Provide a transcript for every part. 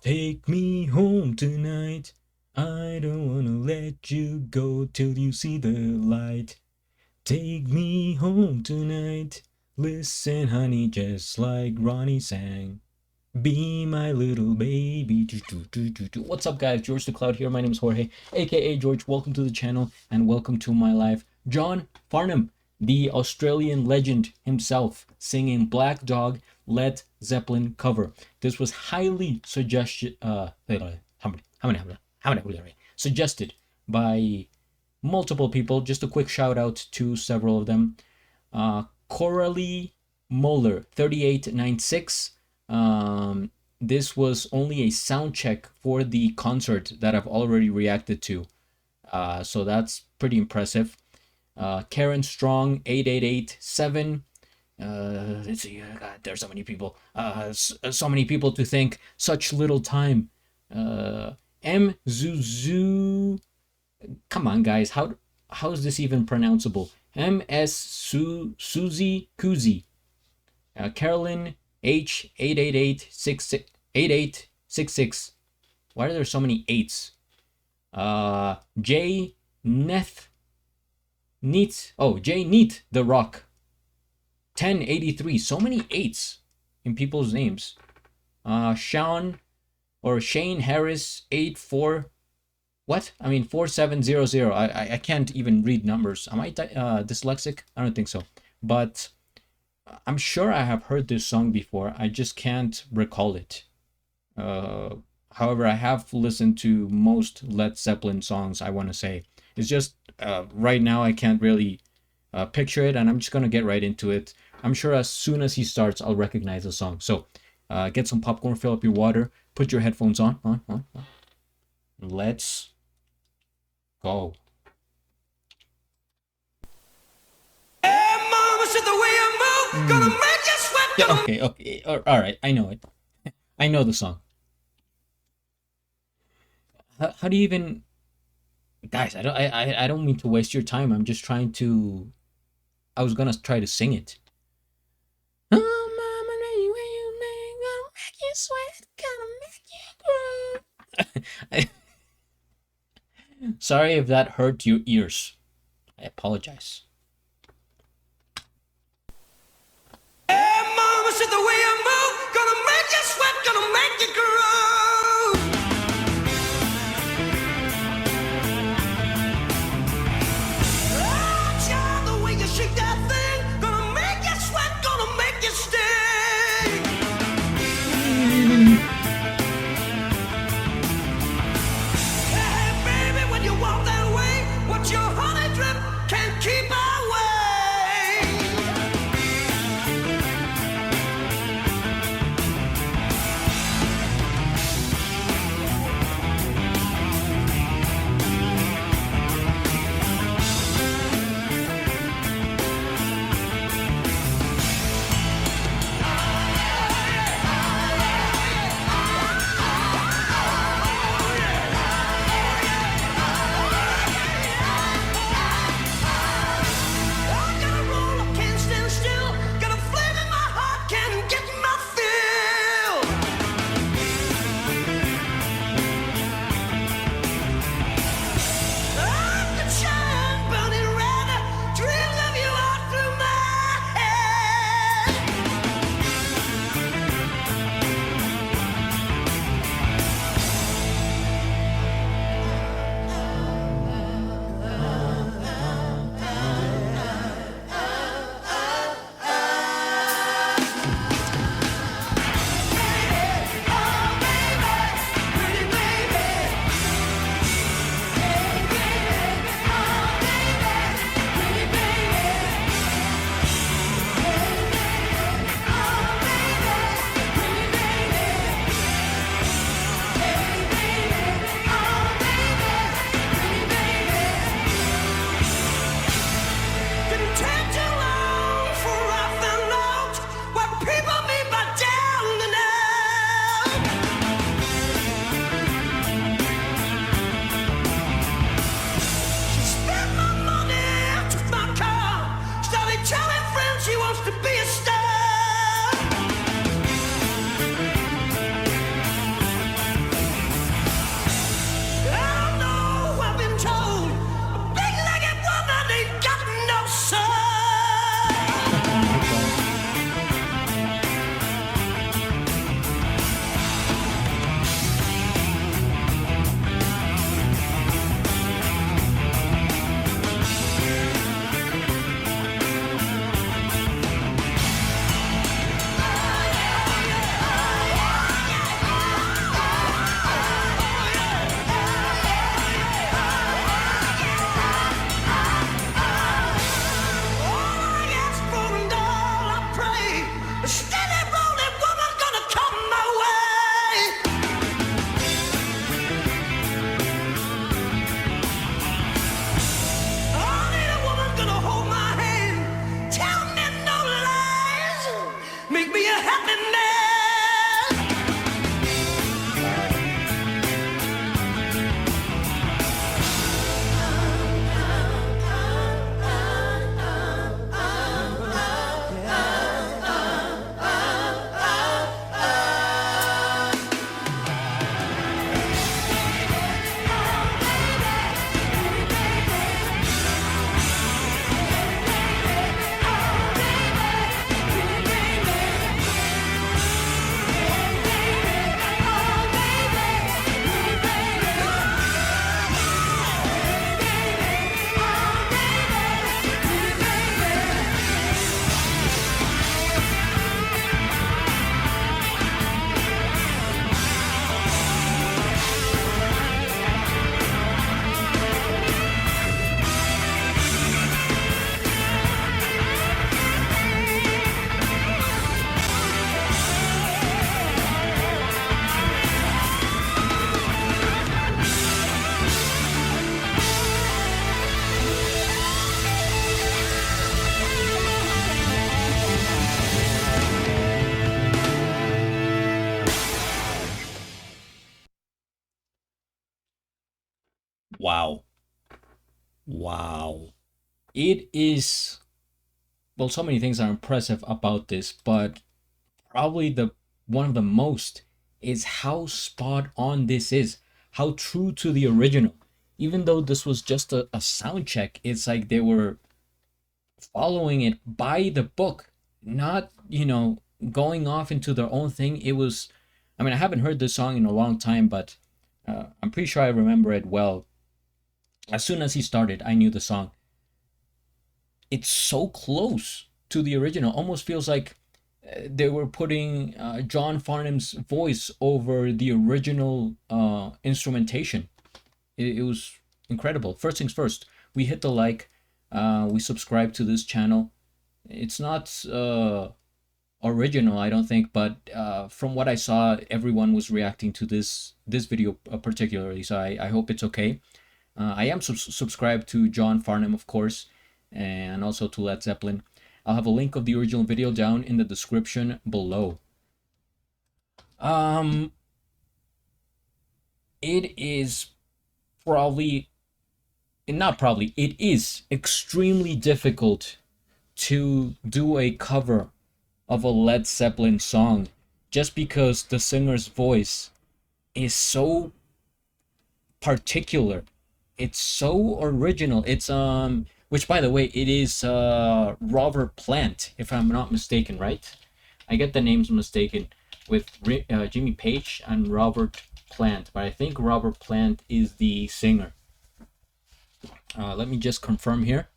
Take me home tonight. I don't wanna let you go till you see the light. Take me home tonight. Listen, honey, just like Ronnie sang. Be my little baby. What's up, guys? GeorgeTheCloud here. My name is Jorge, aka George. Welcome to the channel and welcome to my life. John Farnham, the Australian legend himself, singing Black Dog Led Zeppelin cover. This was highly suggested by multiple people. Just a quick shout out to several of them. Coralie Moeller 3896. This was only a sound check for the concert that I've already reacted to, so that's pretty impressive. Karen Strong 8887. Let's see, God, there's so many people. So many people to thank. Such little time. M Zuzu. Come on, guys. How is this even pronounceable? M.S. Suzy Kuzi. Carolyn H 8866. Why are there so many eights? J Neth Neat. Oh, J Neat The Rock 1083. So many eights in people's names. Shane Harris 84. What? I mean 4700. I can't even read numbers. Am I dyslexic? I don't think so. But I'm sure I have heard this song before. I just can't recall it. However, I have listened to most Led Zeppelin songs, I want to say. It's just right now I can't really picture it, and I'm just going to get right into it. I'm sure as soon as he starts, I'll recognize the song. So get some popcorn, fill up your water, put your headphones on. Let's go. Gonna make you sweat. Yeah, okay. All right. I know it. I know the song. How do you even, guys? I don't mean to waste your time. I'm just trying to. I was gonna try to sing it. Oh, mama, gonna make you sweat, gonna make you groove. Sorry if that hurt your ears. I apologize. The way I move, gonna make you sweat, gonna make you groove. Oh, child, the way you shake that thing, gonna make you sweat, gonna make you sting. Hey, baby, when you walk that way, watch your honey drip, can't keep away. Wow. Wow. It is, well, so many things are impressive about this, but probably the one of the most is how spot on this is, how true to the original. Even though this was just a sound check, it's like they were following it by the book, not, going off into their own thing. It was, I mean, I haven't heard this song in a long time, but I'm pretty sure I remember it well. As soon as he started, I knew the song. It's so close to the original. Almost feels like they were putting John Farnham's voice over the original instrumentation. It was incredible. First things first, we hit the like, we subscribe to this channel. It's not original, I don't think, but from what I saw, everyone was reacting to this video particularly. So I hope it's okay. I am subscribed to John Farnham, of course, and also to Led Zeppelin. I'll have a link of the original video down in the description below. Um, it is probably, not probably, it is extremely difficult to do a cover of a Led Zeppelin song just because the singer's voice is so particular. It's so original. It's which by the way, it is Robert Plant, if I'm not mistaken, right? I get the names mistaken with Jimmy Page and Robert Plant, but I think Robert Plant is the singer. Let me just confirm here.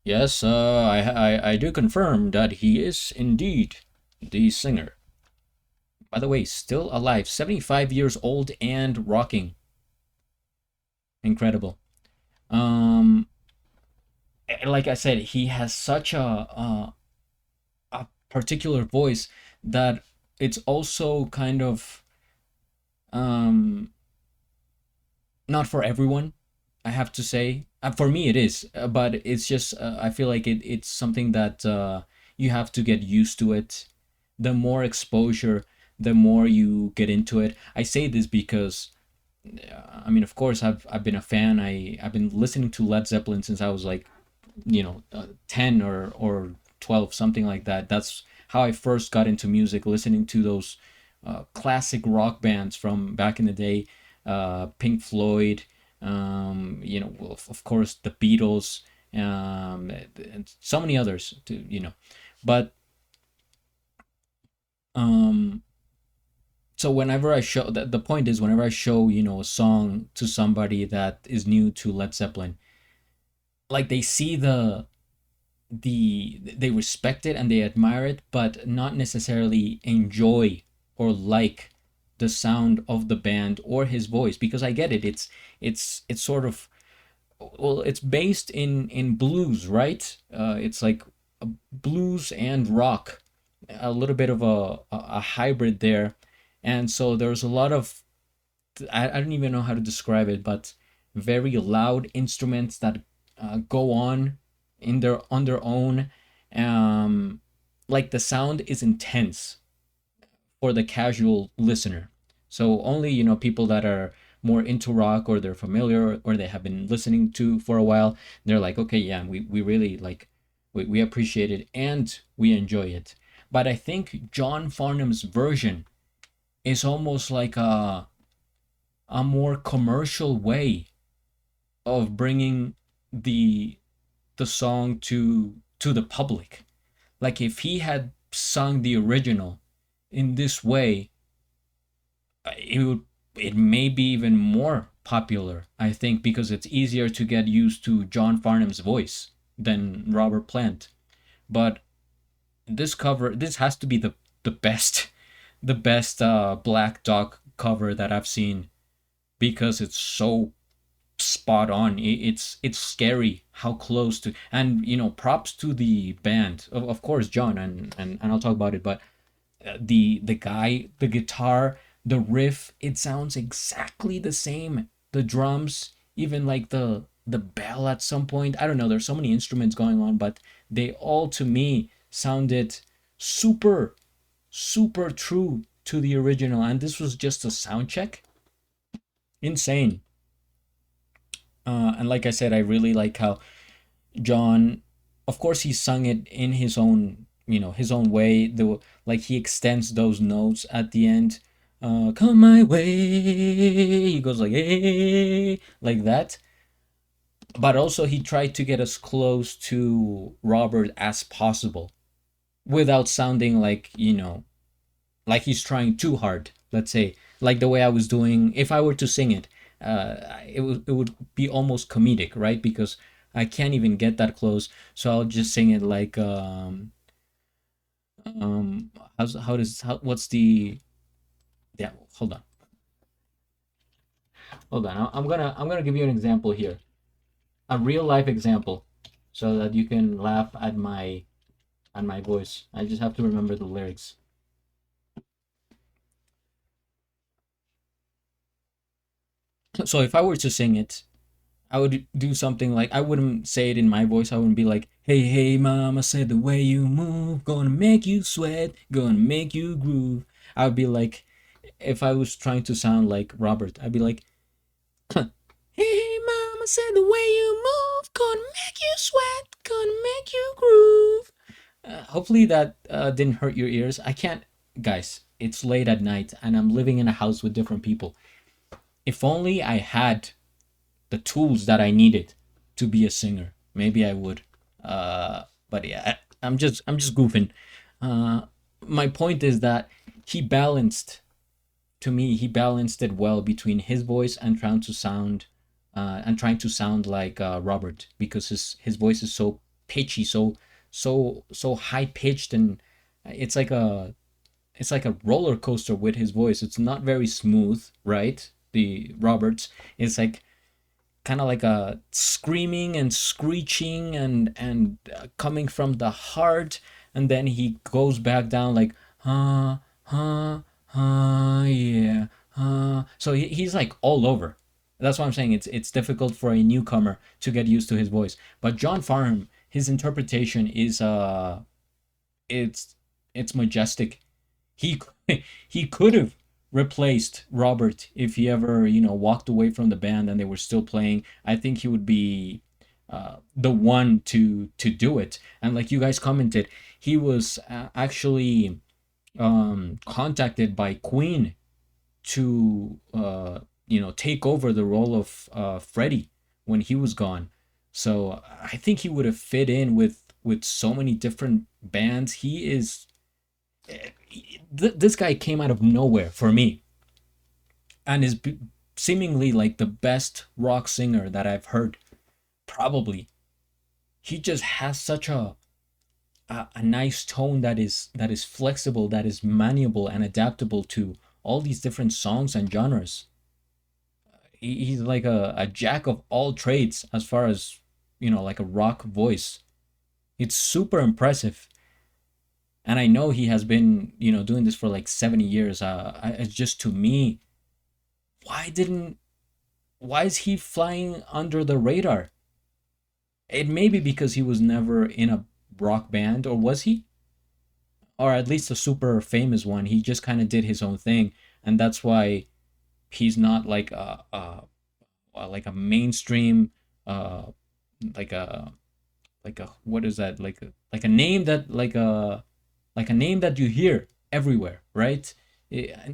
Yes, I do confirm that he is indeed the singer. By the way, still alive, 75 years old and rocking. Incredible. Um, like I said, he has such a particular voice that it's also kind of um not for everyone, I have to say. For me it is, but it's just I feel like it's something that you have to get used to it. The more exposure, the more you get into it. I say this because I mean, of course, I've been a fan. I've been listening to Led Zeppelin since I was like, 10 or 12, something like that. That's how I first got into music, listening to those classic rock bands from back in the day, Pink Floyd, well, of course, the Beatles, and so many others, but um, so whenever I show the point is, whenever I show, a song to somebody that is new to Led Zeppelin, like they see they respect it and they admire it, but not necessarily enjoy or like the sound of the band or his voice. Because I get it, it's sort of, well, it's based in blues, right? It's like a blues and rock, a little bit of a hybrid there. And so there's a lot of, I don't even know how to describe it, but very loud instruments that go on their own. Um, like the sound is intense for the casual listener. So only, people that are more into rock, or they're familiar, or they have been listening to for a while, they're like, okay, yeah, we really like, we appreciate it and we enjoy it. But I think John Farnham's version is almost like a more commercial way of bringing the the song to the public. Like if he had sung the original in this way, it may be even more popular, I think, because it's easier to get used to John Farnham's voice than Robert Plant. But this has to be the best the best Black Dog cover that I've seen, because it's so spot on. It's scary how close to, and props to the band, of course, John, and I'll talk about it, but the guy, the guitar, the riff, it sounds exactly the same. The drums, even like the bell at some point. I don't know. There's so many instruments going on, but they all to me sounded super super true to the original. And this was just a sound check. Insane. And like I said, I really like how John, of course, he sung it in his own, his own way. The like he extends those notes at the end. Come my way. He goes like hey, like that. But also, he tried to get as close to Robert as possible without sounding like like he's trying too hard. Let's say like the way I was doing. If I were to sing it, it would be almost comedic, right? Because I can't even get that close. So I'll just sing it like how does how what's the yeah hold on I'm gonna give you an example here, a real life example, so that you can laugh at my voice. I just have to remember the lyrics. So if I were to sing it, I would do something like, I wouldn't say it in my voice. I wouldn't be like, "Hey, hey, mama said the way you move, gonna make you sweat, gonna make you groove." I would be like, if I was trying to sound like Robert, I'd be like, "Hey, hey, mama said the way you move, gonna make you sweat, gonna make you groove." Hopefully that didn't hurt your ears. I can't, guys. It's late at night, and I'm living in a house with different people. If only I had the tools that I needed to be a singer, maybe I would. But yeah, I'm just goofing. Uh, my point is that he balanced, to me, he balanced it well between his voice and trying to sound like Robert, because his voice is so pitchy, so high pitched, and it's like a it's like a roller coaster with his voice. It's not very smooth, right? The Roberts, it's like kind of like a screaming and screeching and coming from the heart, and then he goes back down like yeah, so he's like all over. That's why I'm saying it's difficult for a newcomer to get used to his voice. But John Farnham, his interpretation is it's it's majestic. He he could have replaced Robert if he ever walked away from the band and they were still playing. I think he would be the one to do it. And like you guys commented, he was actually contacted by Queen to take over the role of Freddie when he was gone. So I think he would have fit in with so many different bands. He is this guy came out of nowhere for me, and is seemingly like the best rock singer that I've heard. Probably. He just has such a nice tone that is flexible, that is malleable and adaptable to all these different songs and genres. He's like a jack of all trades as far as like a rock voice. It's super impressive. And I know he has been doing this for like 70 years. It's just, to me, why didn't why is he flying under the radar? It may be because he was never in a rock band, or was he? Or at least a super famous one. He just kind of did his own thing, and that's why he's not like a mainstream uh like a what is that, like a name that like a name that you hear everywhere, right?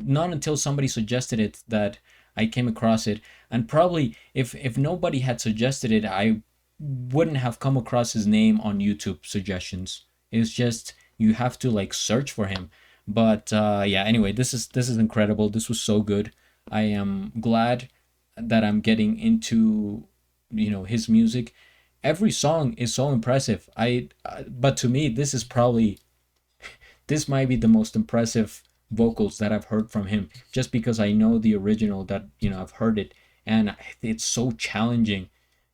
Not until somebody suggested it that I came across it, and probably if nobody had suggested it, I wouldn't have come across his name on YouTube suggestions. It's just you have to like search for him. But yeah, anyway, this is incredible. This was so good. I am glad that I'm getting into his music. Every song is so impressive. But to me, this might be the most impressive vocals that I've heard from him, just because I know the original, that I've heard it, and it's so challenging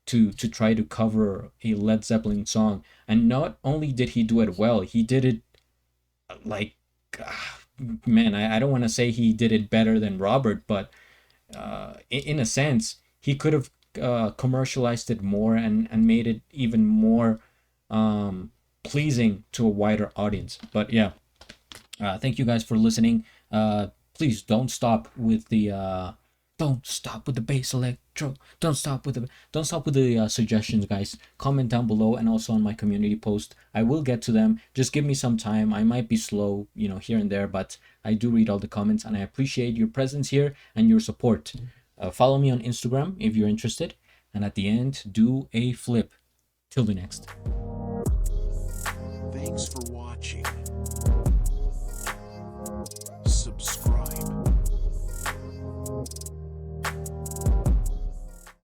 to try to cover a Led Zeppelin song. And not only did he do it well, he did it like man, I don't want to say he did it better than Robert, but in a sense, he could have commercialized it more and made it even more pleasing to a wider audience. But yeah, thank you guys for listening. Please don't stop with the Don't stop with the bass electro. Don't stop with the suggestions, guys. Comment down below and also on my community post. I will get to them. Just give me some time. I might be slow, here and there, but I do read all the comments and I appreciate your presence here and your support. Follow me on Instagram if you're interested. And at the end, do a flip. Till the next. Thanks for watching.